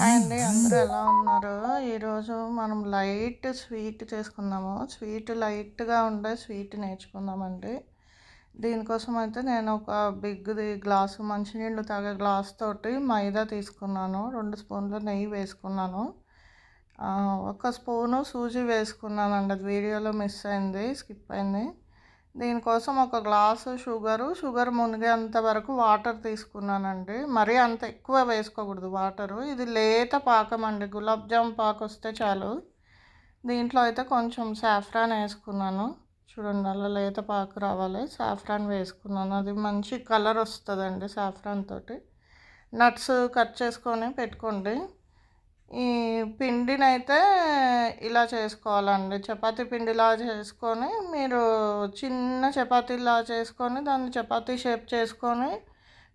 Hi అండి, అందరూ ఎలా ఉన్నారు? ఈరోజు మనం లైట్ స్వీట్ చేసుకుందాము. స్వీట్ లైట్గా ఉండే స్వీట్ నేర్చుకుందామండి. దీనికోసం అయితే నేను ఒక బిగ్ది గ్లాసు మంచినీళ్ళు తాగే గ్లాస్ తోటి మైదా తీసుకున్నాను. 2 స్పూన్లు నెయ్యి వేసుకున్నాను. ఒక స్పూను సూజీ వేసుకున్నానండి. అది వీడియోలో మిస్ అయింది, స్కిప్ అయింది. దీనికోసం ఒక గ్లాసు షుగర్ మునిగేంత వరకు వాటర్ తీసుకున్నానండి. మరీ అంత ఎక్కువ వేసుకోకూడదు వాటరు. ఇది లేత పాకం అండి, గులాబ్ జామ్ పాకు వస్తే చాలు. దీంట్లో అయితే కొంచెం సాఫ్రాన్ వేసుకున్నాను. చూడండి, అలా లేత పాకు రావాలి. సాఫ్రాన్ వేసుకున్నాను, అది మంచి కలర్ వస్తుందండి సాఫ్రాన్ తోటి. నట్స్ కట్ చేసుకొని పెట్టుకోండి. ఈ పిండినైతే ఇలా చేసుకోవాలండి. చపాతీ పిండిలా చేసుకొని మీరు చిన్న చపాతీలా చేసుకొని దాన్ని చపాతీ షేప్ చేసుకొని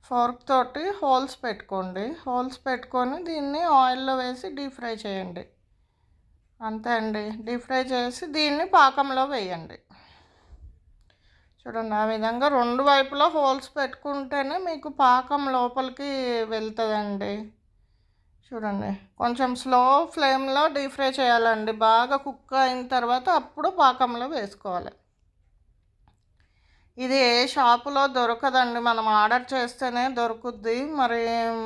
ఫోర్క్ తోటి హోల్స్ పెట్టుకోండి. హోల్స్ పెట్టుకొని దీన్ని ఆయిల్లో వేసి డీప్ ఫ్రై చేయండి. అంతే అండి. డీప్ ఫ్రై చేసి దీన్ని పాకంలో వేయండి. చూడండి, ఆ విధంగా 2 వైపులా హోల్స్ పెట్టుకుంటేనే మీకు పాకం లోపలికి వెళ్తుందండి. చూడండి, కొంచెం స్లో ఫ్లేమ్లో డీప్ ఫ్రై చేయాలండి. బాగా కుక్ అయిన తర్వాత అప్పుడు పాకంలో వేసుకోవాలి. ఇది ఏ షాపులో దొరకదండి, మనం ఆర్డర్ చేస్తేనే దొరుకుద్ది. మరి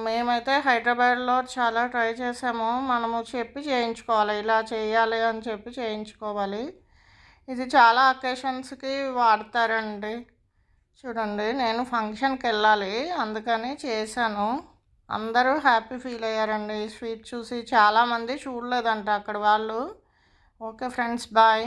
మేమైతే హైదరాబాద్లో చాలా ట్రై చేసాము. మనము చెప్పి చేయించుకోవాలి, ఇలా చేయాలి అని చెప్పి చేయించుకోవాలి. ఇది చాలా అకేషన్స్కి వాడతారండి. చూడండి, నేను ఫంక్షన్కి వెళ్ళాలి, అందుకని చేశాను. అందరూ హ్యాపీ ఫీల్ అయ్యారండి ఈ స్వీట్ చూసి. చాలామంది చూడలేదంట అక్కడ వాళ్ళు. Okay friends, bye.